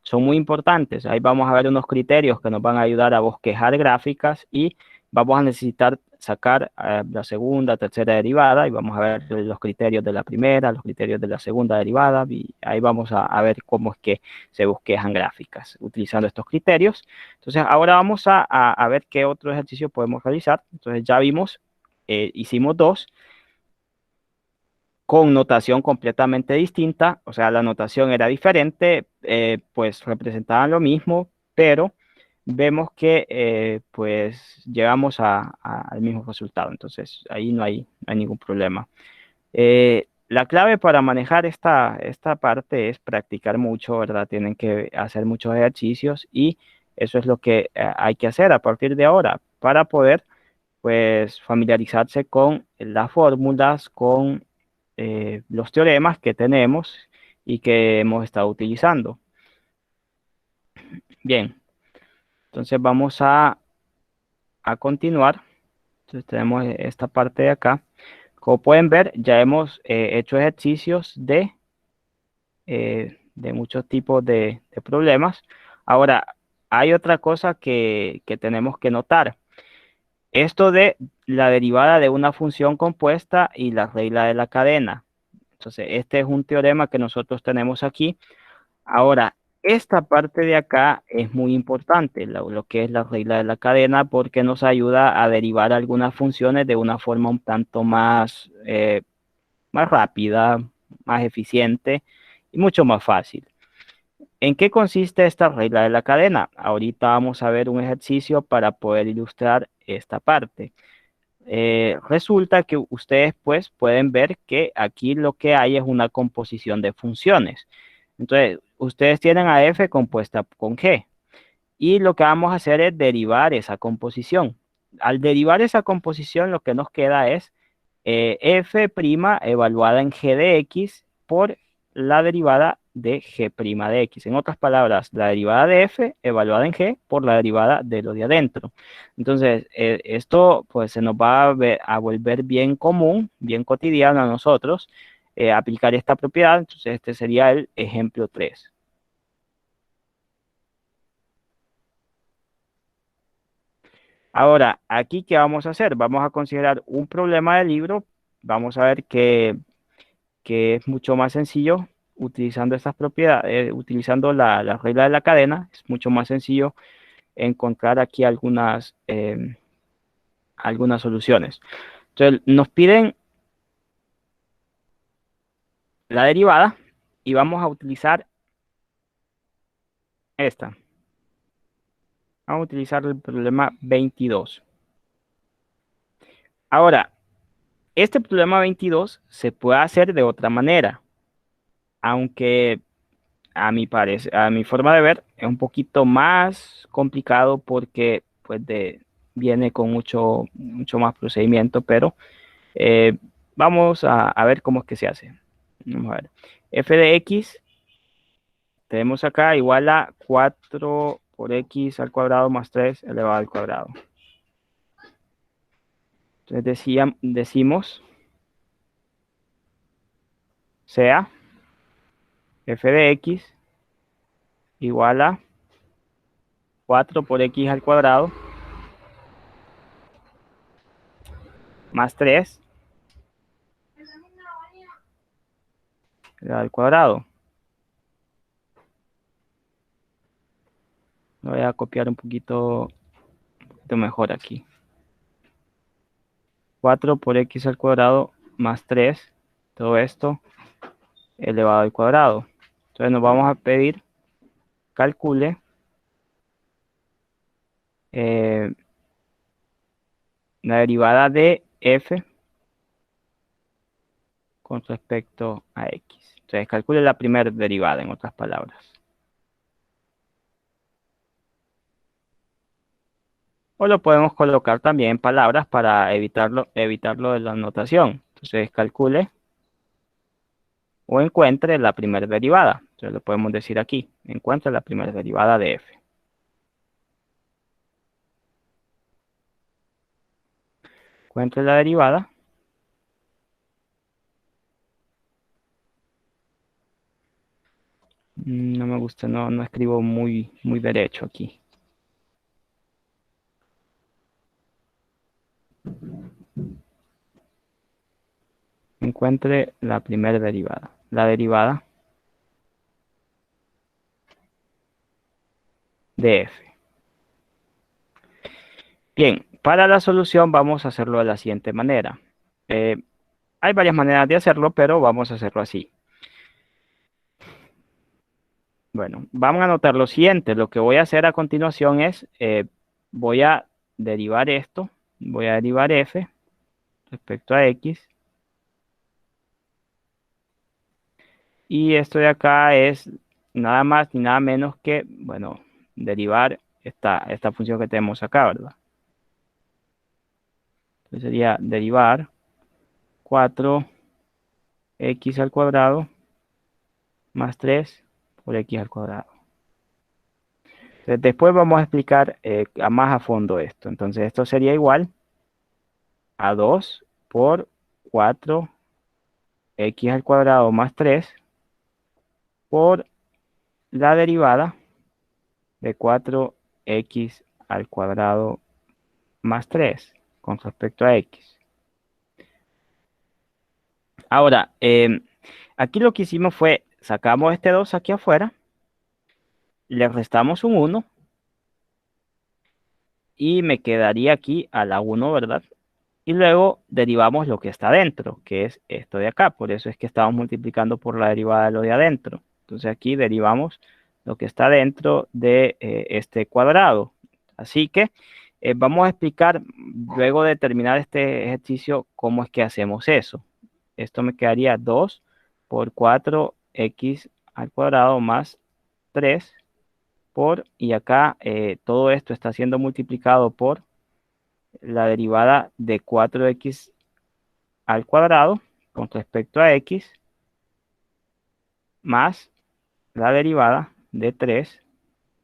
son muy importantes. Ahí vamos a ver unos criterios que nos van a ayudar a bosquejar gráficas y vamos a necesitar sacar la segunda, tercera derivada y vamos a ver los criterios de la primera, los criterios de la segunda derivada y ahí vamos a ver cómo es que se bosquejan gráficas utilizando estos criterios. Entonces ahora vamos a ver qué otro ejercicio podemos realizar. Entonces ya vimos, hicimos dos con notación completamente distinta, o sea, la notación era diferente, pues representaban lo mismo, pero vemos que pues llegamos al mismo resultado, entonces ahí no hay ningún problema. La clave para manejar esta parte es practicar mucho, ¿verdad? Tienen que hacer muchos ejercicios y eso es lo que hay que hacer a partir de ahora para poder pues familiarizarse con las fórmulas, con los teoremas que tenemos y que hemos estado utilizando. Bien, entonces vamos a continuar. Entonces tenemos esta parte de acá. Como pueden ver, ya hemos hecho ejercicios de muchos tipos de problemas. Ahora, hay otra cosa que tenemos que notar. Esto de la derivada de una función compuesta y la regla de la cadena. Entonces, este es un teorema que nosotros tenemos aquí. Ahora, esta parte de acá es muy importante, lo que es la regla de la cadena, porque nos ayuda a derivar algunas funciones de una forma un tanto más rápida, más eficiente y mucho más fácil. ¿En qué consiste esta regla de la cadena? Ahorita vamos a ver un ejercicio para poder ilustrar esta parte. Resulta que ustedes pues pueden ver que aquí lo que hay es una composición de funciones. Entonces, ustedes tienen a f compuesta con g y lo que vamos a hacer es derivar esa composición. Al derivar esa composición, lo que nos queda es f' evaluada en g de x por la derivada de g' de x. En otras palabras, la derivada de f evaluada en g por la derivada de lo de adentro. Entonces, esto pues se nos va a volver bien común, bien cotidiano a nosotros aplicar esta propiedad. Entonces, este sería el ejemplo 3. Ahora, aquí, ¿qué vamos a hacer? Vamos a considerar un problema del libro. Vamos a ver que es mucho más sencillo utilizando estas propiedades, utilizando la regla de la cadena. Es mucho más sencillo encontrar aquí algunas soluciones. Entonces, nos piden la derivada y vamos a utilizar esta. Vamos a utilizar el problema 22. Ahora, este problema 22 se puede hacer de otra manera, aunque a mi forma de ver, es un poquito más complicado porque pues viene con mucho más procedimiento, pero eh, vamos a ver cómo es que se hace. Vamos a ver. F de x tenemos acá igual a 4 por x al cuadrado más 3 elevado al cuadrado. Entonces decimos sea f de x igual a 4 por x al cuadrado más 3 al cuadrado. Lo voy a copiar un poquito mejor aquí. 4 por x al cuadrado más 3 todo esto elevado al cuadrado. Entonces nos vamos a pedir, calcule la derivada de f con respecto a x. Entonces calcule la primera derivada, en otras palabras. O lo podemos colocar también en palabras para evitarlo de la notación. Entonces calcule o encuentre la primera derivada. Entonces lo podemos decir aquí, encuentre la primera derivada de f. Encuentre la derivada. No me gusta, no escribo muy derecho aquí. Encuentre la primera derivada. La derivada de f. Bien, para la solución vamos a hacerlo de la siguiente manera. Hay varias maneras de hacerlo, pero vamos a hacerlo así. Bueno, vamos a notar lo siguiente. Lo que voy a hacer a continuación es, voy a derivar esto. Voy a derivar f respecto a x. Y esto de acá es nada más ni nada menos que, bueno, derivar esta función que tenemos acá, ¿verdad? Entonces sería derivar 4x al cuadrado más 3 por x al cuadrado. Entonces, después vamos a explicar más a fondo esto. Entonces esto sería igual a 2 por 4x al cuadrado más 3 por la derivada de 4x al cuadrado más 3 con respecto a x. Ahora, aquí lo que hicimos fue, sacamos este 2 aquí afuera, le restamos un 1 y me quedaría aquí a la 1, ¿verdad? Y luego derivamos lo que está adentro, que es esto de acá. Por eso es que estamos multiplicando por la derivada de lo de adentro. Entonces aquí derivamos lo que está dentro de este cuadrado. Así que vamos a explicar, luego de terminar este ejercicio, cómo es que hacemos eso. Esto me quedaría 2 por 4x al cuadrado más 3 por, y acá todo esto está siendo multiplicado por la derivada de 4x al cuadrado con respecto a x más la derivada de 3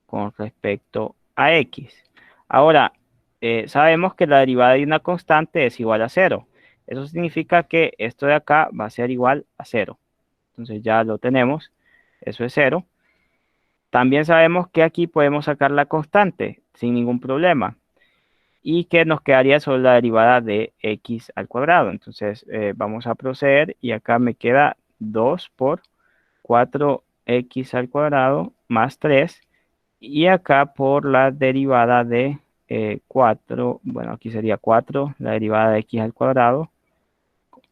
con respecto a x. Ahora, sabemos que la derivada de una constante es igual a 0. Eso significa que esto de acá va a ser igual a 0. Entonces ya lo tenemos. Eso es 0. También sabemos que aquí podemos sacar la constante sin ningún problema. Y que nos quedaría sobre la derivada de x al cuadrado. Entonces vamos a proceder y acá me queda 2 por 4x al cuadrado más 3 y acá por la derivada de 4, bueno, aquí sería 4, la derivada de x al cuadrado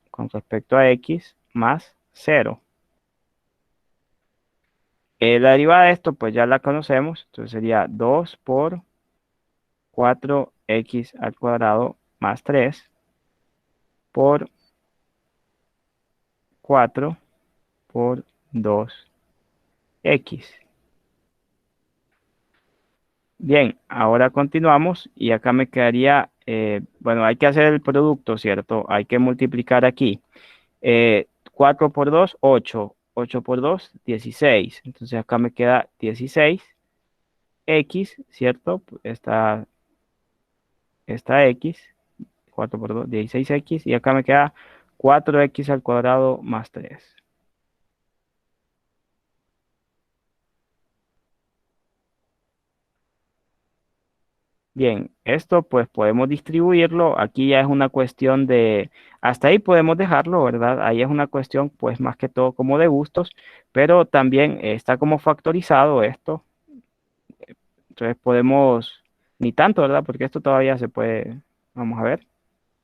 con respecto a x más 0. La derivada de esto pues ya la conocemos, entonces sería 2 por 4x al cuadrado más 3 por 4 por 2x. Bien, ahora continuamos y acá me quedaría, bueno, hay que hacer el producto, ¿cierto? Hay que multiplicar aquí. 4 por 2, 8. 8 por 2, 16. Entonces acá me queda 16x, ¿cierto? Esta x, 4 por 2, 16x, y acá me queda 4x al cuadrado más 3. Bien, esto pues podemos distribuirlo. Aquí ya es una cuestión de, hasta ahí podemos dejarlo, ¿verdad? Ahí es una cuestión pues más que todo como de gustos, pero también está como factorizado esto. Entonces podemos, ni tanto, ¿verdad? Porque esto todavía se puede, vamos a ver.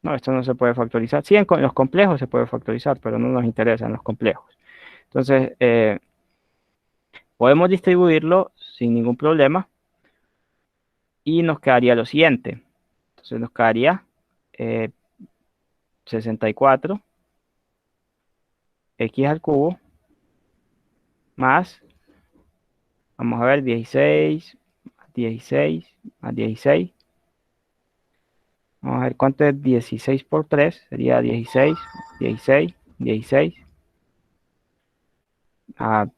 No, esto no se puede factorizar. Sí, en los complejos se puede factorizar, pero no nos interesan los complejos. Entonces, podemos distribuirlo sin ningún problema y nos quedaría lo siguiente. Entonces nos quedaría 64 x al cubo más, vamos a ver, 16 más 16 más 16. Vamos a ver cuánto es 16 por 3. Sería 16, 16, 16.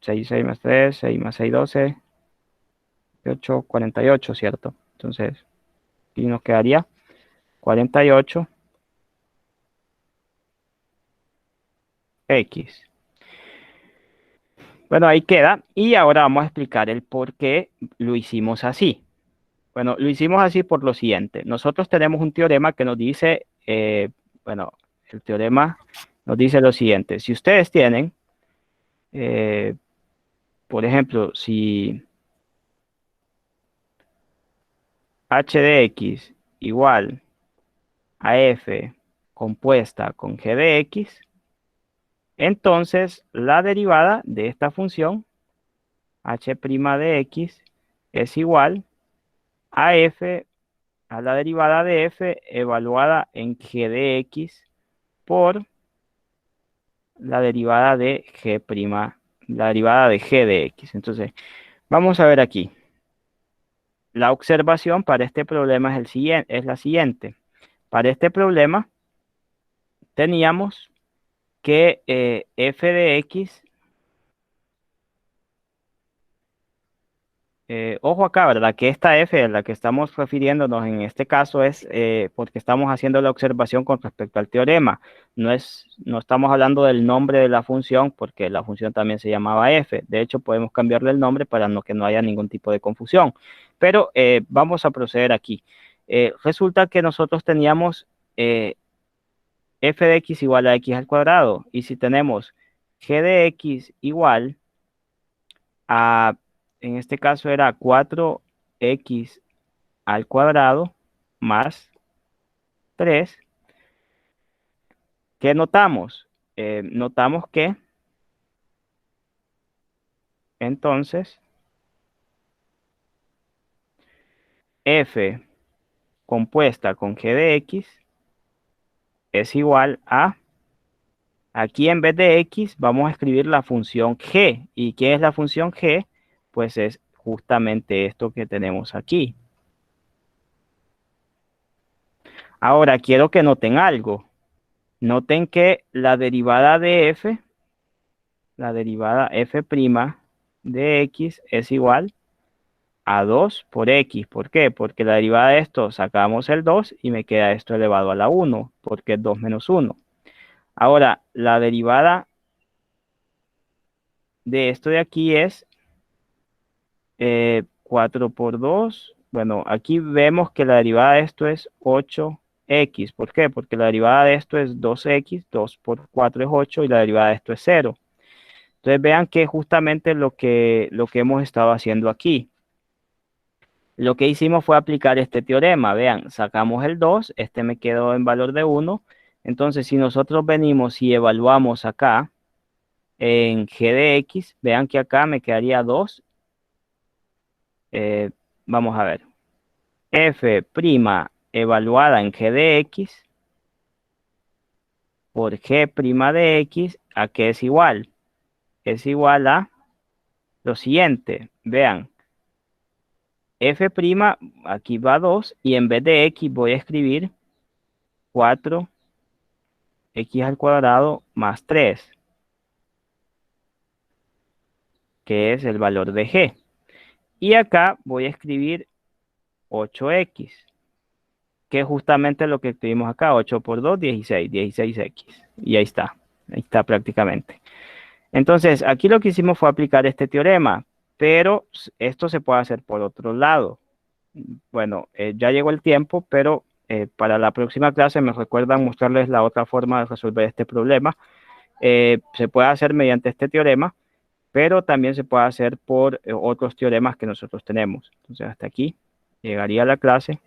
6, 6 más 3, 6 más 6, 12. 8, 48, ¿cierto? Entonces, aquí nos quedaría 48 x. Bueno, ahí queda. Y ahora vamos a explicar el por qué lo hicimos así. Bueno, lo hicimos así por lo siguiente. Nosotros tenemos un teorema que nos dice, bueno, el teorema nos dice lo siguiente. Si ustedes tienen, por ejemplo, si h de x igual a f compuesta con g de x, entonces la derivada de esta función h' de x es igual a f, a la derivada de f evaluada en g de x por la derivada de g', la derivada de g de x. Entonces, vamos a ver aquí. La observación para este problema es la siguiente. Para este problema teníamos que f de x, ojo acá, ¿verdad? Que esta f a la que estamos refiriéndonos en este caso es porque estamos haciendo la observación con respecto al teorema. No estamos hablando del nombre de la función porque la función también se llamaba f. De hecho, podemos cambiarle el nombre para que no haya ningún tipo de confusión. Pero vamos a proceder aquí. Resulta que nosotros teníamos f de x igual a x al cuadrado. Y si tenemos g de x igual a, en este caso era 4x al cuadrado más 3, ¿qué notamos? Notamos que entonces f compuesta con g de x es igual a, aquí en vez de x vamos a escribir la función g. ¿Y qué es la función g? Pues es justamente esto que tenemos aquí. Ahora quiero que noten algo. Noten que la derivada de f, la derivada f' de x es igual a 2 por x. ¿Por qué? Porque la derivada de esto sacamos el 2 y me queda esto elevado a la 1, porque es 2 menos 1. Ahora, la derivada de esto de aquí es 4 por 2. Bueno, aquí vemos que la derivada de esto es 8x. ¿Por qué? Porque la derivada de esto es 2x, 2 por 4 es 8 y la derivada de esto es 0. Entonces vean que justamente lo que hemos estado haciendo aquí. Lo que hicimos fue aplicar este teorema. Vean, sacamos el 2, este me quedó en valor de 1. Entonces, si nosotros venimos y evaluamos acá en g de x, vean que acá me quedaría 2. Vamos a ver. F' evaluada en g de x por g' de x, ¿a qué es igual? Es igual a lo siguiente. Vean, f', aquí va 2 y en vez de x voy a escribir 4x al cuadrado más 3, que es el valor de g. Y acá voy a escribir 8x, que es justamente lo que escribimos acá, 8 por 2, 16, 16x. Y ahí está prácticamente. Entonces, aquí lo que hicimos fue aplicar este teorema, pero esto se puede hacer por otro lado. Bueno, ya llegó el tiempo, pero para la próxima clase me recuerdan mostrarles la otra forma de resolver este problema. Se puede hacer mediante este teorema, pero también se puede hacer por otros teoremas que nosotros tenemos. Entonces, hasta aquí llegaría la clase.